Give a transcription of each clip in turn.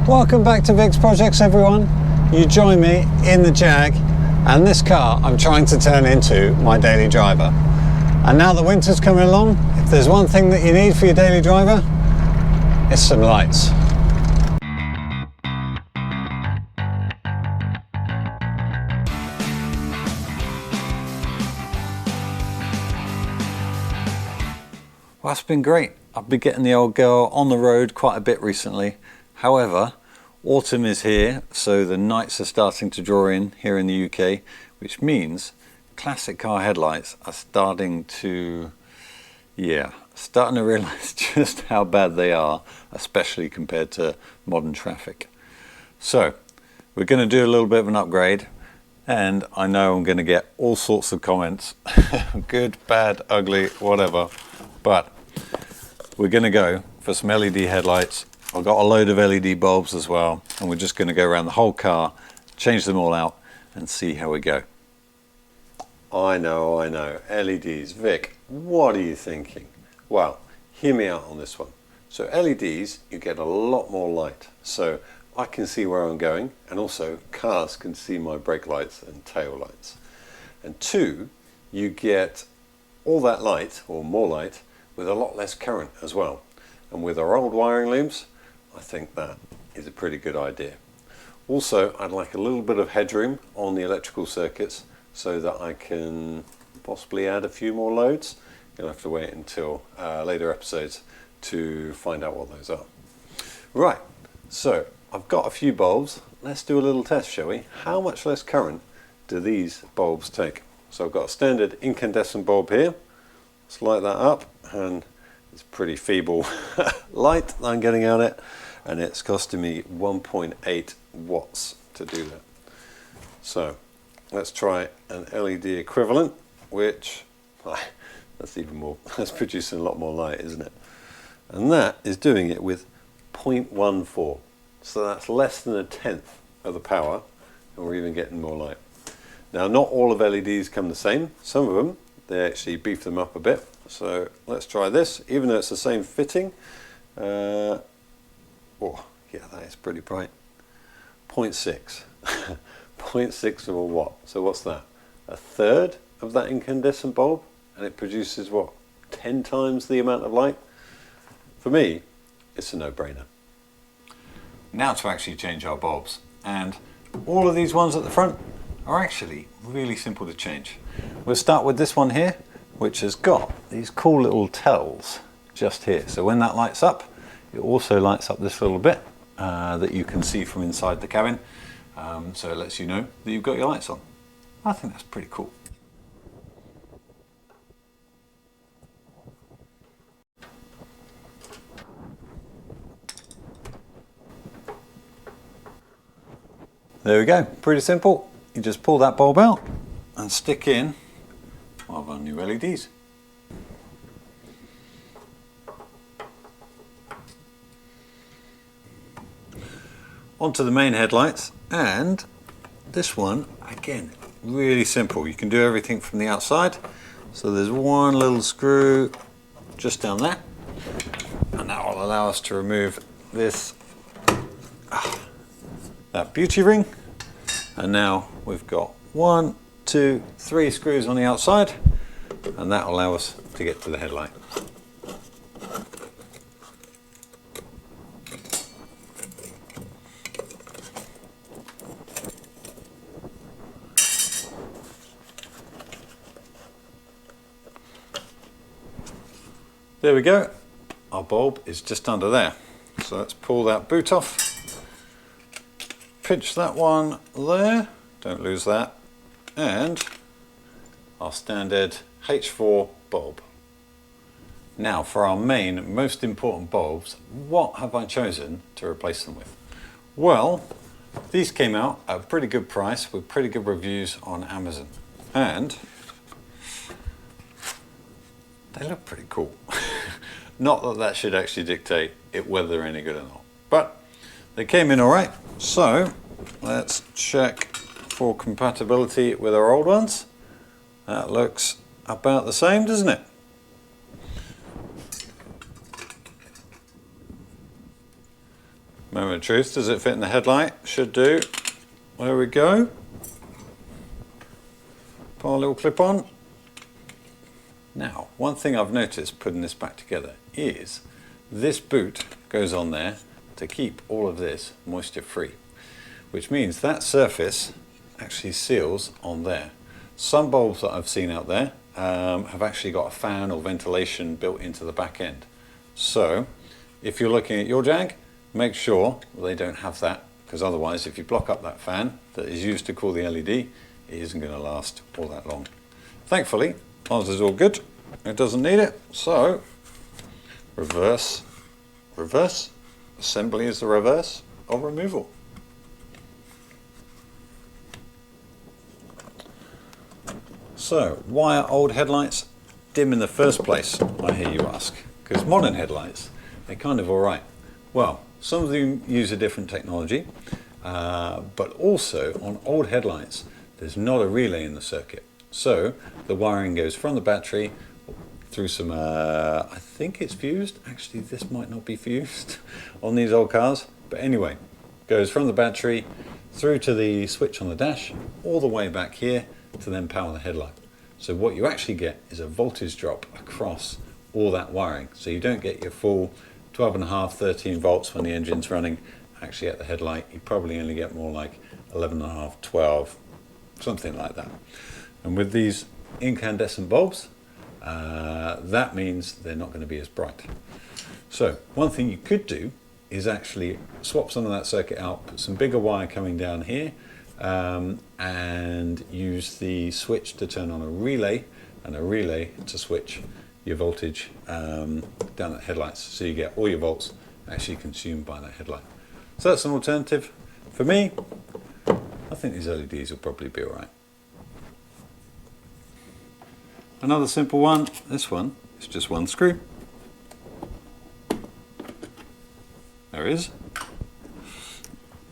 Welcome back to Vic's Projects, everyone. You join me in the Jag, and this car I'm trying to turn into my daily driver. And now that winter's coming along, if there's one thing that you need for your daily driver, it's some lights. Well, that's been great. I've been getting the old girl on the road quite a bit recently. However, autumn is here, so the nights are starting to draw in here in the UK, which means classic car headlights are starting to realise just how bad they are, especially compared to modern traffic. So we're going to do a little bit of an upgrade, and I know I'm going to get all sorts of comments, good, bad, ugly, whatever, but we're going to go for some LED headlights. I've got a load of LED bulbs as well, and we're just going to go around the whole car, change them all out and see how we go. I know, LEDs. Vic, what are you thinking? Well, hear me out on this one. So LEDs, you get a lot more light. So I can see where I'm going, and also cars can see my brake lights and tail lights. And two, you get all that light, or more light, with a lot less current as well. And with our old wiring looms, I think that is a pretty good idea. Also, I'd like a little bit of headroom on the electrical circuits so that I can possibly add a few more loads. You'll have to wait until later episodes to find out what those are. Right, so I've got a few bulbs. Let's do a little test, shall we? How much less current do these bulbs take? So I've got a standard incandescent bulb here. Let's light that up, and it's pretty feeble light that I'm getting on it, and it's costing me 1.8 watts to do that. So let's try an LED equivalent, which that's even more, that's producing a lot more light, isn't it? And that is doing it with 0.14, so that's less than a tenth of the power, and we're even getting more light. Now, not all of LEDs come the same. Some of them, they actually beef them up a bit. So let's try this, even though it's the same fitting. Oh, yeah, that is pretty bright. 0.6. 0.6 of a watt. So what's that? A third of that incandescent bulb, and it produces what? 10 times the amount of light? For me, it's a no-brainer. Now to actually change our bulbs. And all of these ones at the front are actually really simple to change. We'll start with this one here, which has got these cool little tells just here. So when that lights up, it also lights up this little bit that you can see from inside the cabin. So it lets you know that you've got your lights on. I think that's pretty cool. There we go, pretty simple. You just pull that bulb out and stick in one of our new LEDs. Onto the main headlights, and this one, again, really simple. You can do everything from the outside. So there's one little screw just down there, and that will allow us to remove this that beauty ring. And now we've got 1, 2, 3 screws on the outside, and that will allow us to get to the headlight. There we go. Our bulb is just under there. So let's pull that boot off. Pinch that one there, don't lose that, and our standard H4 bulb. Now for our main, most important bulbs, what have I chosen to replace them with? Well, these came out at a pretty good price with pretty good reviews on Amazon, and they look pretty cool. Not that that should actually dictate whether they're any good or not, but they came in all right. So let's check for compatibility with our old ones. That looks about the same, doesn't it? Moment of truth, does it fit in the headlight? Should do. There we go. Put our little clip on. Now, one thing I've noticed putting this back together is this boot goes on there to keep all of this moisture free, which means that surface actually seals on there. Some bulbs that I've seen out there have actually got a fan or ventilation built into the back end. So if you're looking at your Jag, make sure they don't have that, because otherwise if you block up that fan that is used to cool the LED, it isn't going to last all that long. Thankfully, ours is all good. It doesn't need it. So reverse. Assembly is the reverse of removal. So why are old headlights dim in the first place, I hear you ask? Because modern headlights, they're kind of alright. Well, some of them use a different technology, but also on old headlights there's not a relay in the circuit. So the wiring goes from the battery through some, I think it's fused. Actually, this might not be fused on these old cars. But anyway, goes from the battery through to the switch on the dash, all the way back here to then power the headlight. So what you actually get is a voltage drop across all that wiring. So you don't get your full 12.5, 13 volts when the engine's running. Actually at the headlight, you probably only get more like 11.5, 12, something like that. And with these incandescent bulbs, that means they're not going to be as bright. So one thing you could do is actually swap some of that circuit out, put some bigger wire coming down here, and use the switch to turn on a relay, and a relay to switch your voltage down at the headlights, so you get all your volts actually consumed by that headlight. So that's an alternative. For me, I think these LEDs will probably be alright. Another simple one, this one is just one screw. There it is.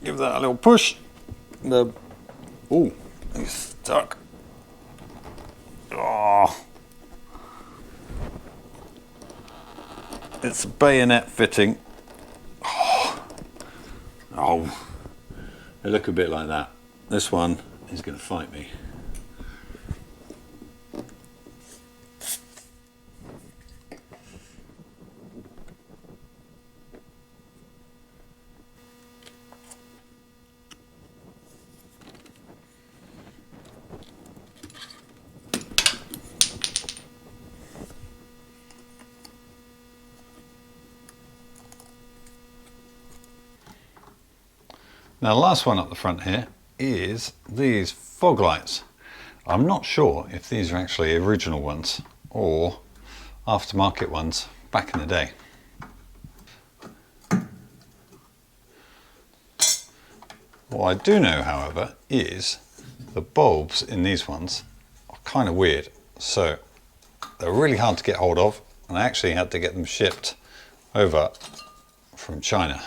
Give that a little push. Ooh, he's stuck. Oh. It's a bayonet fitting. Oh. They look a bit like that. This one is going to fight me. Now the last one up the front here is these fog lights. I'm not sure if these are actually original ones or aftermarket ones back in the day. What I do know, however, is the bulbs in these ones are kind of weird. So they're really hard to get hold of, and I actually had to get them shipped over from China.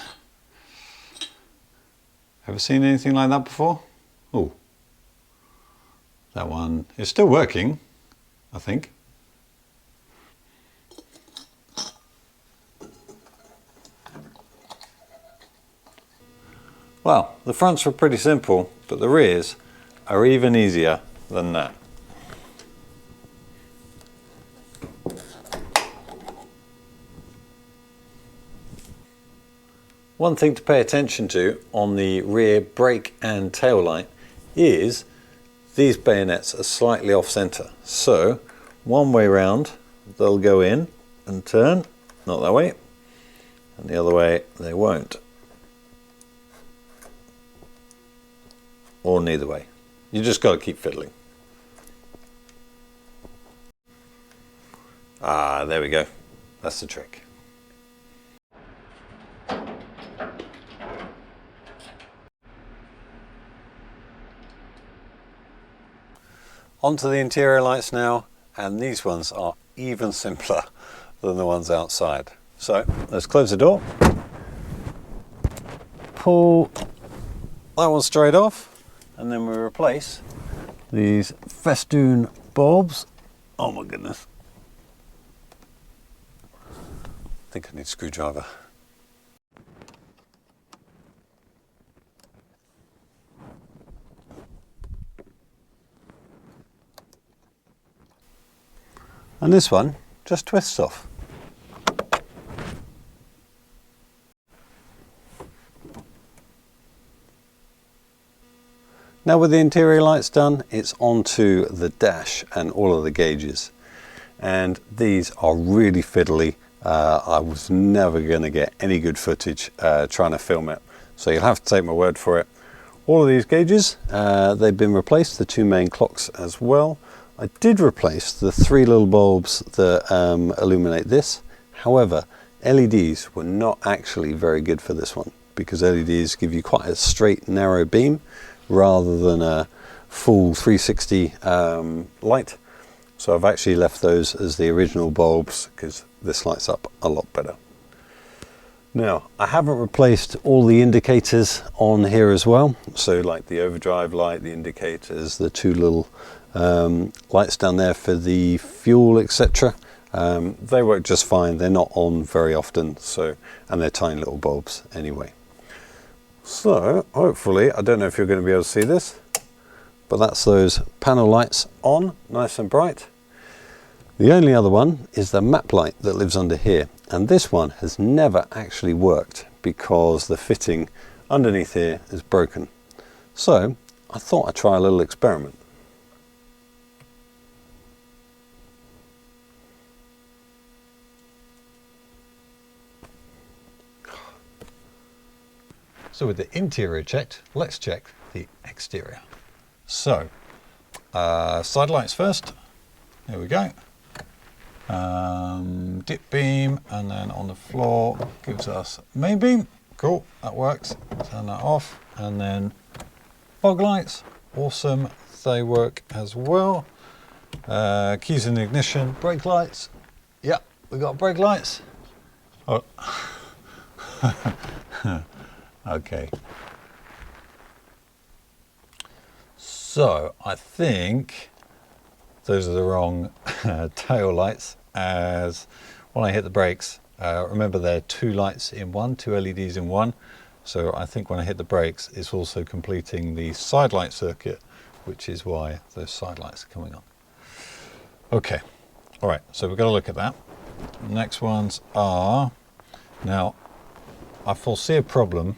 Ever seen anything like that before? Oh, that one is still working, I think. Well, the fronts were pretty simple, but the rears are even easier than that. One thing to pay attention to on the rear brake and tail light is these bayonets are slightly off center. So one way round they'll go in and turn, not that way, and the other way they won't. Or neither way. You just got to keep fiddling. Ah, there we go. That's the trick. Onto the interior lights now, and these ones are even simpler than the ones outside. So let's close the door, pull that one straight off, and then we replace these festoon bulbs. Oh my goodness. I think I need a screwdriver. and this one just twists off. Now with the interior lights done, it's on to the dash and all of the gauges. And these are really fiddly. I was never going to get any good footage trying to film it. So you'll have to take my word for it. All of these gauges, they've been replaced, the two main clocks as well. I did replace the three little bulbs that illuminate this. However, LEDs were not actually very good for this one because LEDs give you quite a straight, narrow beam rather than a full 360 light. So I've actually left those as the original bulbs because this lights up a lot better. Now, I haven't replaced all the indicators on here as well. So like the overdrive light, the indicators, the two little lights down there for the fuel, etc. They work just fine. They're not on very often, so, and they're tiny little bulbs anyway. So hopefully, I don't know if you're going to be able to see this, but that's those panel lights on, nice and bright. The only other one is the map light that lives under here, and this one has never actually worked because the fitting underneath here is broken. So I thought I'd try a little experiment. So with the interior checked, let's check the exterior. So, side lights first. There we go. Dip beam, and then on the floor gives us main beam. Cool, that works. Turn that off, and then fog lights. Awesome, they work as well. Keys in the ignition, brake lights. Yep, we got brake lights. Oh. Okay. So I think those are the wrong tail lights, as when I hit the brakes, remember there are two lights in one, two LEDs in one. So I think when I hit the brakes, it's also completing the side light circuit, which is why those side lights are coming on. Okay. All right. So we've got to look at that. Next ones are, now I foresee a problem,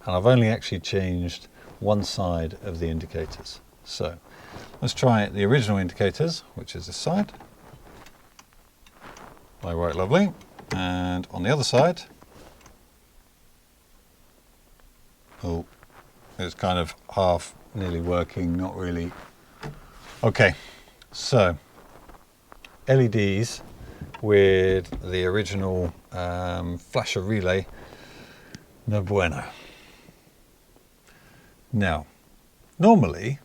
and I've only actually changed one side of the indicators. So let's try the original indicators, which is this side. They work lovely. And on the other side, oh, it's kind of half nearly working, not really. Okay, so LEDs with the original flasher relay, no bueno. Now, normally,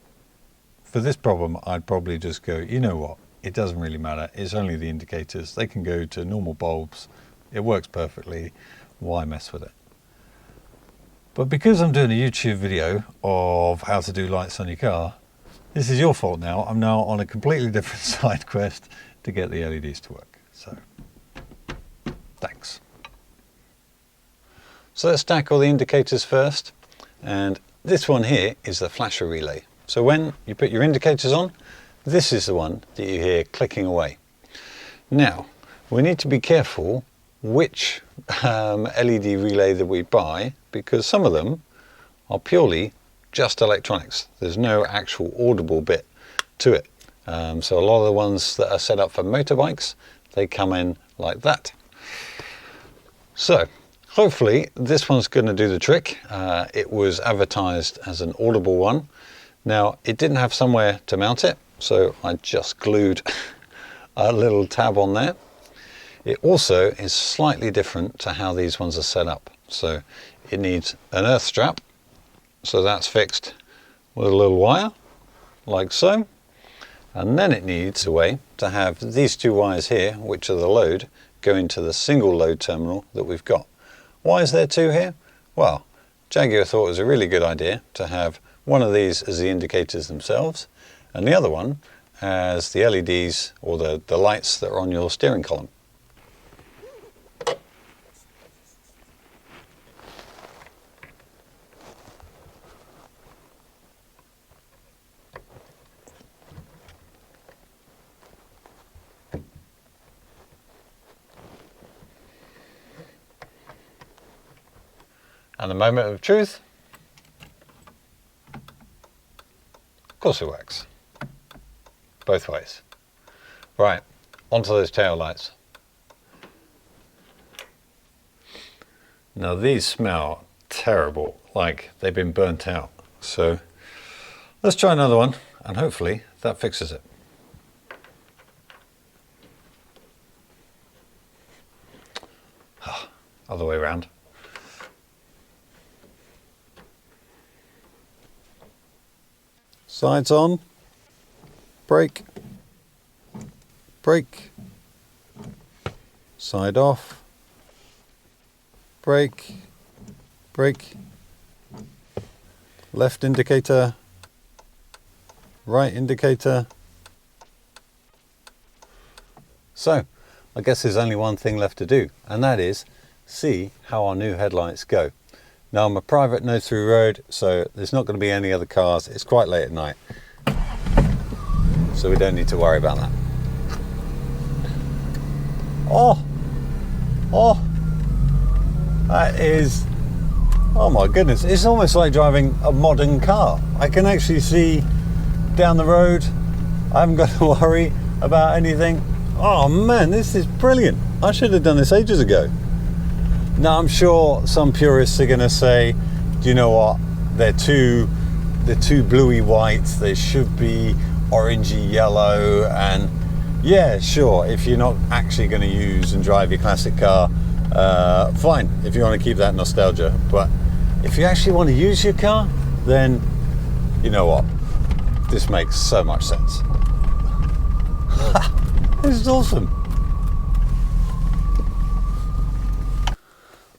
for this problem, I'd probably just go, you know what, it doesn't really matter, it's only the indicators, they can go to normal bulbs, it works perfectly, why mess with it? But because I'm doing a YouTube video of how to do lights on your car, this is your fault now. I'm now on a completely different side quest to get the LEDs to work, so thanks. So let's tackle the indicators first, and this one here is the flasher relay. So when you put your indicators on, this is the one that you hear clicking away. Now, we need to be careful which LED relay that we buy, because some of them are purely just electronics. There's no actual audible bit to it. So a lot of the ones that are set up for motorbikes, they come in like that. So hopefully this one's going to do the trick. It was advertised as an audible one. Now it didn't have somewhere to mount it, so I just glued a little tab on there. It also is slightly different to how these ones are set up. So it needs an earth strap, so that's fixed with a little wire, like so. And then it needs a way to have these two wires here, which are the load, go into the single load terminal that we've got. Why is there two here? Well, Jaguar thought it was a really good idea to have one of these as the indicators themselves, and the other one as the LEDs or the lights that are on your steering column. And the moment of truth. Of course it works. Both ways. Right, onto those tail lights. Now these smell terrible, like they've been burnt out. So let's try another one and hopefully that fixes it. Other way around. Sides on, brake, brake, side off, brake, brake, left indicator, right indicator. So, I guess there's only one thing left to do, and that is see how our new headlights go. Now I'm a private no through road, so there's not going to be any other cars. It's quite late at night, so we don't need to worry about that. Oh, that is, oh my goodness, it's almost like driving a modern car. I can actually see down the road. I haven't got to worry about anything. Oh man, this is brilliant. I should have done this ages ago. Now I'm sure some purists are going to say, do you know what, they're too bluey white, they should be orangey yellow. And yeah, sure, if you're not actually going to use and drive your classic car, fine, if you want to keep that nostalgia. But if you actually want to use your car, then you know what, this makes so much sense. This is awesome.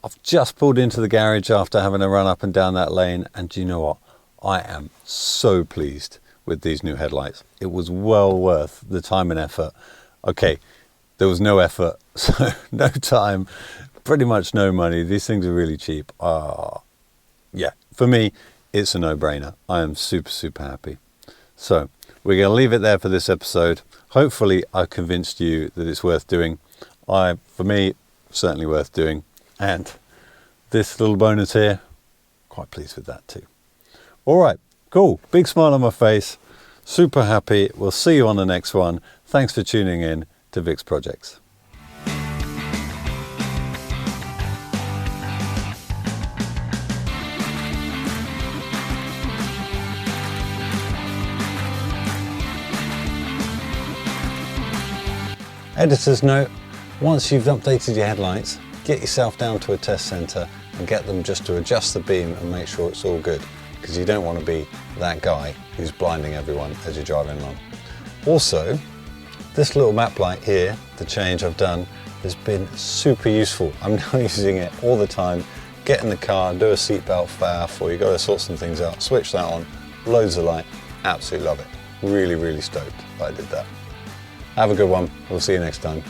I've just pulled into the garage after having a run up and down that lane, and do you know what? I am so pleased with these new headlights. It was well worth the time and effort. Okay, there was no effort, so no time, pretty much no money. These things are really cheap. Yeah, for me, it's a no-brainer. I am super, super happy. So we're going to leave it there for this episode. Hopefully I've convinced you that it's worth doing. For me, certainly worth doing. And this little bonus here, quite pleased with that too. All right, cool. Big smile on my face. Super happy. We'll see you on the next one. Thanks for tuning in to Vic's Projects. Editor's note, once you've updated your headlights, get yourself down to a test centre and get them just to adjust the beam and make sure it's all good, because you don't want to be that guy who's blinding everyone as you're driving along. Also, this little map light here, the change I've done, has been super useful. I'm now using it all the time. Get in the car, do a seatbelt faff, or you got to sort some things out, switch that on, loads of light, absolutely love it. Really, really stoked that I did that. Have a good one, we'll see you next time.